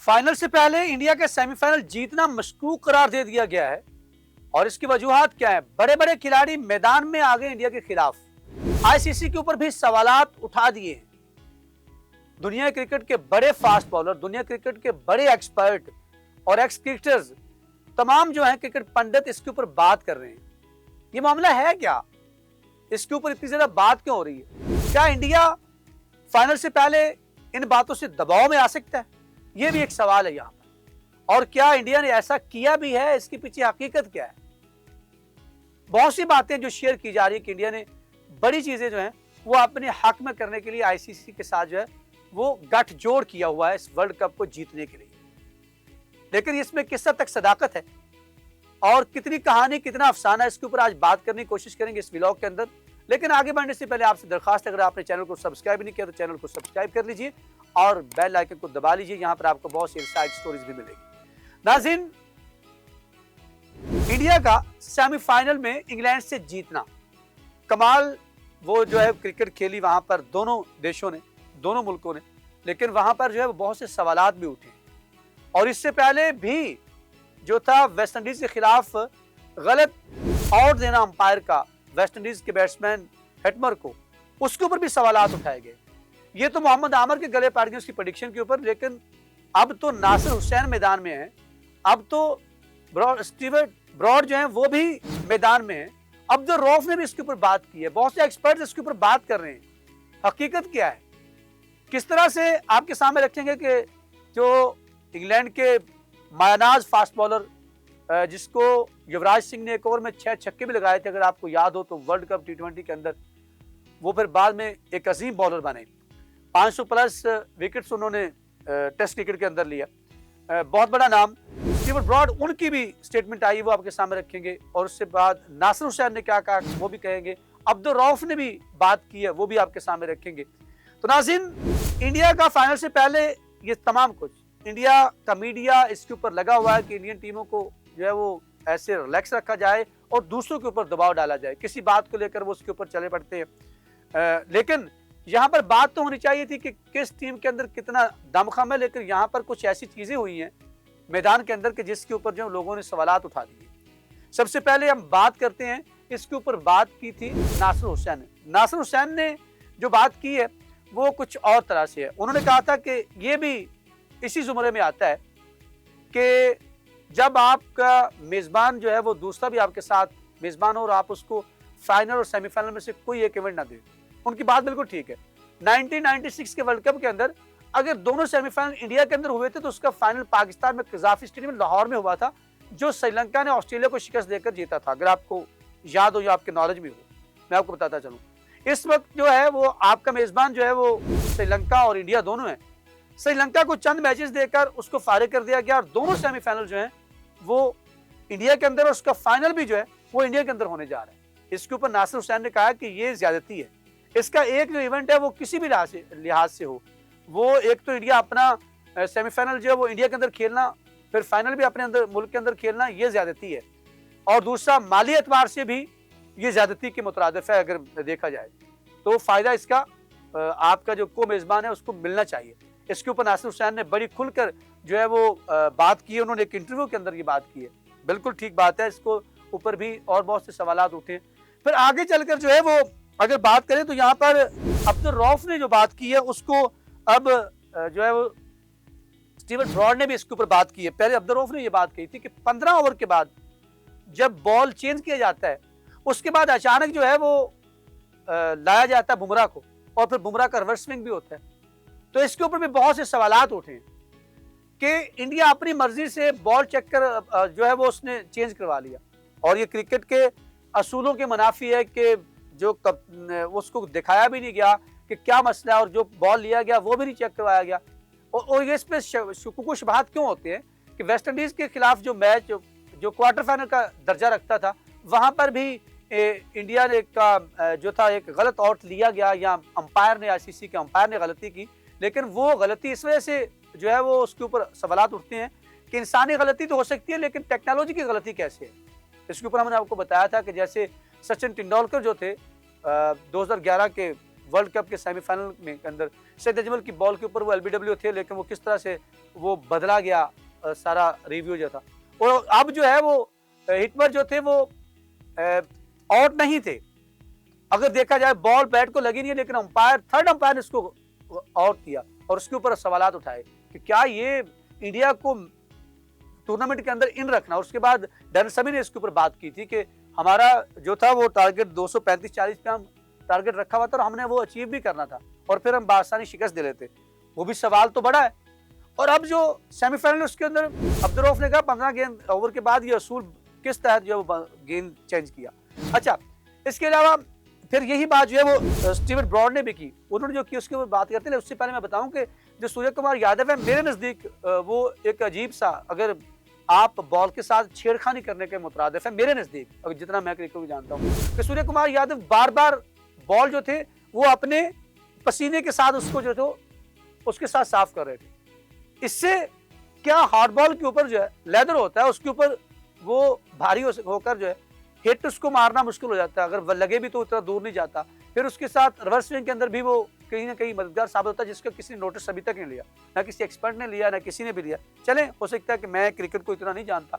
Final से पहले India के सेमीफाइनल जीतना मशकूक करार दे दिया गया है और इसकी वजूहात क्या है? बड़े बड़े खिलाड़ी मैदान में आ गए इंडिया के खिलाफ। आईसीसी के ऊपर भी सवालात उठा दिए हैं। दुनिया क्रिकेट के बड़े फास्ट बॉलर, दुनिया क्रिकेट के बड़े एक्सपर्ट और एक्स क्रिकेटर्स, तमाम जो हैं क्रिकेट पंडित इसके ऊपर बात कर रहे हैं। ये मामला है क्या? इसके ऊपर इतनी ज्यादा बात क्यों हो रही है? क्या इंडिया फाइनल से पहले इन बातों से दबाव में आ सकता है? ये भी एक सवाल है यहां पर। और क्या इंडिया ने ऐसा किया भी है? इसके पीछे हकीकत क्या है? बहुत सी बातें जो शेयर की जा रही है कि इंडिया ने बड़ी चीजें जो हैं वो अपने हक में करने के लिए आईसीसी के साथ जो है वो गठजोड़ किया हुआ है इस वर्ल्ड कप को जीतने के लिए। लेकिन इसमें किस हद तक सदाकत है और कितनी कहानी, कितना अफसाना, इसके ऊपर आज बात करने की कोशिश करेंगे इस व्लॉग के अंदर। लेकिन आगे बढ़ने से पहले आपसे दरखास्त है, अगर आपने चैनल को सब्सक्राइब नहीं किया तो चैनल को सब्सक्राइब कर लीजिए और बेल आइकन को दबा लीजिए। यहां पर आपको बहुत सी इनसाइड स्टोरीज भी मिलेगी। नाज़रीन, इंडिया का सेमीफाइनल में इंग्लैंड से जीतना कमाल, वो जो है क्रिकेट खेली वहां पर दोनों देशों ने, दोनों मुल्कों ने, लेकिन वहां पर जो है बहुत से सवालात भी उठे। और इससे पहले भी जो था वेस्ट इंडीज के खिलाफ गलत आउट देना अंपायर का वेस्ट इंडीज के बैट्समैन हेटमर को, उसके ऊपर भी सवालात उठाए गए। ये तो मोहम्मद आमिर के गले पड़ गए उसकी प्रेडिक्शन के ऊपर, लेकिन अब तो नासिर हुसैन मैदान में है, अब तो स्टीवर्ट ब्रॉड जो है वो भी मैदान में है, अब्दुल रऊफ ने भी इसके ऊपर बात की है, बहुत से एक्सपर्ट्स इसके ऊपर बात कर रहे हैं। हकीकत क्या है? किस तरह से आपके सामने रखेंगे कि जो इंग्लैंड के मायानाज फास्ट बॉलर, जिसको युवराज सिंह ने एक ओवर में 6 छक्के भी लगाए थे, अगर आपको याद हो तो वर्ल्ड कप T20 के अंदर, वो फिर बाद में एक अजीम बॉलर बने। 500 प्लस विकेट्स उन्होंने टेस्ट क्रिकेट के अंदर लिया, बहुत बड़ा नाम। स्टीवर्ट ब्रॉड, उनकी भी स्टेटमेंट आई, वो आपके सामने रखेंगे। और उससे बाद नासिर हुसैन ने क्या कहा वो भी कहेंगे, अब्दुल रऊफ ने भी बात की है वो भी आपके सामने रखेंगे। तो नाज़रीन, इंडिया का फाइनल से पहले ये तमाम कुछ, इंडिया का मीडिया इसके ऊपर लगा हुआ है कि इंडियन टीमों को जो है वो ऐसे रिलैक्स रखा जाए और दूसरों के ऊपर दबाव डाला जाए। किसी बात को लेकर वो उसके ऊपर चले पड़ते हैं। लेकिन यहाँ पर बात तो होनी चाहिए थी कि किस टीम के अंदर कितना दमखम है, लेकिन यहाँ पर कुछ ऐसी चीजें हुई हैं मैदान के अंदर के जिसके ऊपर जो लोगों ने सवालात उठा दिए। सबसे पहले हम बात करते हैं, इसके ऊपर बात की थी नासिर हुसैन ने। नासिर हुसैन ने जो बात की है वो कुछ और तरह से है। उन्होंने कहा था कि ये भी इसी जुमरे में आता है कि जब आपका मेजबान जो है वो दूसरा भी आपके साथ मेजबान हो और आप उसको फाइनल और सेमीफाइनल में से कोई एक इवेंट ना दे। उनकी बात बिल्कुल ठीक है। 1996 के वर्ल्ड कप के अंदर अगर दोनों सेमीफाइनल इंडिया के अंदर हुए थे तो उसका फाइनल पाकिस्तान में कज़ाफी स्टेडियम लाहौर में हुआ था, जो श्रीलंका ने ऑस्ट्रेलिया को शिकस्त देकर जीता था। अगर आपको याद हो या आपके नॉलेज में हो, मैं आपको बताता चलूं। इस वक्त जो है वो आपका मेजबान जो है वो श्रीलंका और इंडिया दोनों है। श्रीलंका को चंद मैचेस देकर उसको फारिग कर दिया गया और दोनों सेमीफाइनल जो है वो इंडिया के अंदर और उसका फाइनल भी जो है वो इंडिया के अंदर होने जा रहा है। इसके ऊपर नासिर हुसैन ने कहा कि ये ज्यादती है। इसका एक जो इवेंट है वो किसी भी लिहाज से हो, वो एक तो इंडिया अपना सेमीफाइनल जो है वो इंडिया के अंदर खेलना, फिर फाइनल भी अपने अंदर मुल्क के अंदर खेलना, ये ज्यादती है। और दूसरा माली एतबार से भी ये ज्यादती के मुतरादिफ है। अगर देखा जाए तो फायदा इसका आपका जो को मेजबान है उसको मिलना चाहिए। इसके ऊपर नासिर हुसैन ने बड़ी खुलकर जो है वो बात की है। उन्होंने एक इंटरव्यू के अंदर ये बात की है, बिल्कुल ठीक बात है। इसको ऊपर भी और बहुत से सवालात उठे। फिर आगे चलकर जो है वो अगर बात करें तो यहाँ पर अब्दुल रऊफ ने जो बात की है उसको अब जो है वो स्टीवर्ट ब्रॉड ने भी इसके ऊपर बात की है। पहले अब्दुल रऊफ ने ये बात कही थी कि 15 ओवर के बाद जब बॉल चेंज किया जाता है उसके बाद अचानक जो है वो लाया जाता है बुमराह को, और फिर बुमराह का रिवर्स स्विंग भी होता है। तो इसके ऊपर भी बहुत से सवालात उठे हैं कि इंडिया अपनी मर्जी से बॉल चेक कर जो है वो उसने चेंज करवा लिया, और ये क्रिकेट के असूलों के मुनाफी है कि जो उसको दिखाया भी नहीं गया कि क्या मसला है, और जो बॉल लिया गया वो भी नहीं चेक करवाया गया। और ये इस पर शुकूक व शुबहात क्यों होते हैं कि वेस्ट इंडीज के खिलाफ जो मैच जो क्वार्टर फाइनल का दर्जा रखता था वहां पर भी इंडिया ने का जो था एक गलत आउट लिया गया, या अंपायर ने, आईसीसी के अंपायर ने गलती की। लेकिन वो गलती इस वजह से जो है वो उसके ऊपर सवालात उठते हैं कि इंसानी गलती तो हो सकती है, लेकिन टेक्नोलॉजी की गलती कैसे है। इसके ऊपर हमने आपको बताया था कि जैसे सचिन तेंदुलकर जो थे 2011 के वर्ल्ड कप के सेमीफाइनल में के अंदर सैयद अजमल की बॉल के ऊपर वो एलबीडब्ल्यू थे, लेकिन वो किस तरह से वो बदला गया सारा रिव्यू जो था। और अब जो है वो हिटमर जो थे वो आउट नहीं थे, अगर देखा जाए बॉल बैट को लगी नहीं है, लेकिन अंपायर थर्ड अंपायर ने इसको आउट किया और उसके ऊपर सवालात उठाए कि क्या ये इंडिया को टूर्नामेंट के अंदर इन रखना। उसके बाद डैरेन समी ने इसके ऊपर बात की थी कि हमारा जो था वो टारगेट 235-40 पे हम टारगेट रखा हुआ था और हमने वो अचीव भी करना था और फिर हम बासानी शिकस्त दे लेते। वो भी सवाल तो बड़ा है। और अब जो सेमीफाइनल उसके अंदर अब्दुल रऊफ ने कहा 15 गेंद ओवर के बाद ये असूल किस तहत जो गेंद चेंज किया। अच्छा, इसके अलावा फिर यही बात जो है वो स्टीवन ब्रॉड ने भी की, उन्होंने जो की उसके ऊपर बात करते हैं। उससे पहले मैं बताऊं कि जो सूर्य कुमार यादव है मेरे नजदीक वो एक अजीब सा, अगर आप बॉल के साथ छेड़खानी करने के मुतरादिफ है मेरे नजदीक, अगर जितना मैं क्रिकेट को जानता हूँ, कि सूर्य कुमार यादव बार बार बॉल जो थे वो अपने पसीने के साथ उसको जो थे उसके साथ साफ कर रहे थे। इससे क्या हार्ड बॉल के ऊपर जो है लेदर होता है, उसके ऊपर वो भारी होकर जो है हिट उसको मारना मुश्किल हो जाता है, अगर लगे भी तो उतना दूर नहीं जाता। फिर उसके साथ रिवर्स स्विंग के अंदर भी वो कहीं ना कहीं मददगार साबित होता है, जिसका किसी ने नोटिस अभी तक नहीं लिया, ना किसी एक्सपर्ट ने लिया, ना किसी ने भी लिया। चले, हो सकता है कि मैं क्रिकेट को इतना नहीं जानता,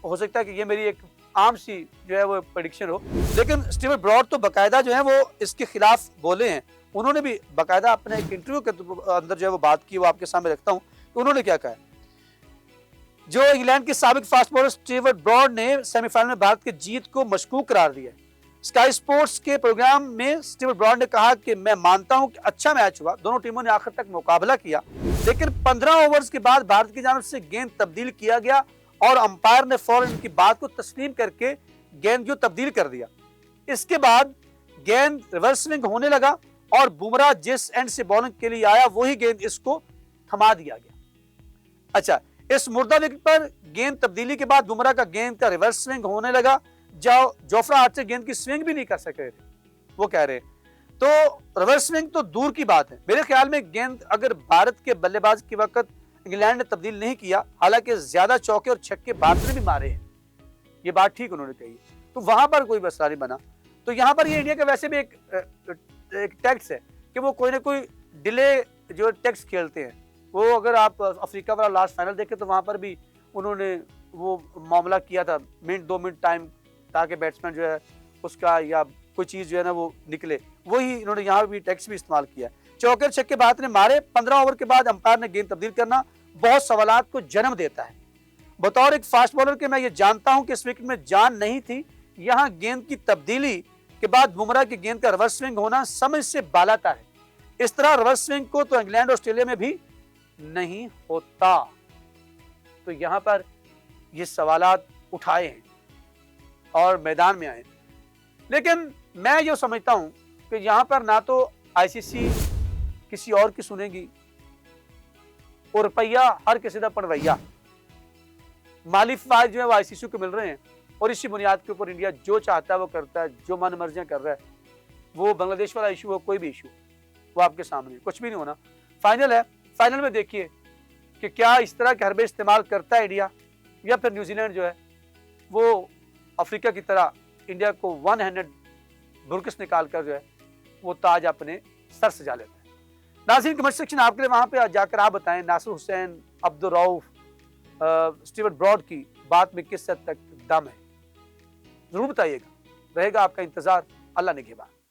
हो सकता है कि ये मेरी एक आम सी जो है वो प्रेडिक्शन हो, लेकिन स्टीवन ब्रॉड तो बाकायदा जो है वो इसके खिलाफ बोले हैं। उन्होंने भी बाकायदा अपने एक इंटरव्यू के अंदर जो है वो बात की, वो आपके सामने रखता हूँ कि उन्होंने क्या कहा। जो इंग्लैंड के साबिक फास्ट बॉलर स्टीवन ब्रॉड ने सेमीफाइनल में भारत की जीत को मशकूक करार दिया है। स्काई स्पोर्ट्स के प्रोग्राम में स्टीवन ब्रॉड ने कहा कि मैं मानता हूं कि अच्छा मैच हुआ, दोनों टीमों ने आखिर तक मुकाबला किया, लेकिन 15 ओवर्स के बाद भारत की जानिब से गेंद तब्दील किया गया और अंपायर ने फौरन इनकी बात को तस्लीम करके गेंद को तब्दील कर दिया। इसके बाद गेंद रिवर्स स्विंग होने लगा और बुमराह जिस एंड से बॉलिंग के लिए आया वही गेंद इसको थमा दिया गया। अच्छा, इस मुर्दा विकेट पर गेंद तब्दीली के बाद बुमराह का गेंद का रिवर्स स्विंग होने लगा, जोफ्रा आर्चर गेंद की स्विंग भी नहीं कर सक रहे थे, वो कह रहे। तो रिवर्स स्विंग तो दूर की बात है, मेरे ख्याल में गेंद अगर भारत के बल्लेबाज के वक्त इंग्लैंड ने तब्दील नहीं किया, हालांकि ज्यादा चौके और छक्के भारत ने भी मारे हैं, ये बात ठीक उन्होंने कही, तो वहां पर कोई मसला नहीं बना। तो यहाँ पर ये इंडिया का वैसे भी एक टैक्स है कि वो कोई ना कोई डिले जो टैक्स खेलते हैं। वो अगर आप अफ्रीका वाला लास्ट फाइनल देखें तो वहां पर भी उन्होंने वो मामला किया था, मिनट 2 मिनट टाइम, ताकि बैट्समैन जो है उसका या कोई चीज जो है ना वो निकले, वही इन्होंने यहाँ भी टैक्स भी इस्तेमाल किया। चौके छक्के भारत ने मारे, 15 ओवर के बाद अंपायर ने गेंद तब्दील करना बहुत सवालात को जन्म देता है। बतौर एक फास्ट बॉलर के मैं ये जानता हूं कि इस विकेट में जान नहीं थी, यहाँ गेंद की तब्दीली के बाद बुमराह की गेंद का रिवर्स स्विंग होना समझ से बालाता है। इस तरह रिवर्स स्विंग को तो इंग्लैंड ऑस्ट्रेलिया में भी नहीं होता। तो यहां पर ये सवालात उठाए हैं और मैदान में आए, लेकिन मैं जो समझता हूं कि यहां पर ना तो आईसीसी किसी और की सुनेगी और रुपया हर किसी का पनवैया, माली फायदे जो है वो आईसीसी को मिल रहे हैं और इसी बुनियाद के ऊपर इंडिया जो चाहता है वो करता है, जो मन मर्जियां कर रहा है। वो बांग्लादेश वाला इशू हो, कोई भी इशू, वो आपके सामने कुछ भी नहीं होना। फाइनल है, फाइनल में देखिए कि क्या इस तरह के हरबे इस्तेमाल करता है इंडिया, या फिर न्यूजीलैंड जो है वो अफ्रीका की तरह इंडिया को 1 हैंडेड बुरकस निकाल कर जो है वो ताज अपने सर सजा लेता है। नाज़रीन, कमेंट सेक्शन आपके लिए, वहां पे जाकर आप बताएं नासिर हुसैन, अब्दुल रऊफ, स्टीवन ब्रॉड की बात में किस हद तक दम है, जरूर बताइएगा। रहेगा आपका इंतजार। अल्लाह निगहबान।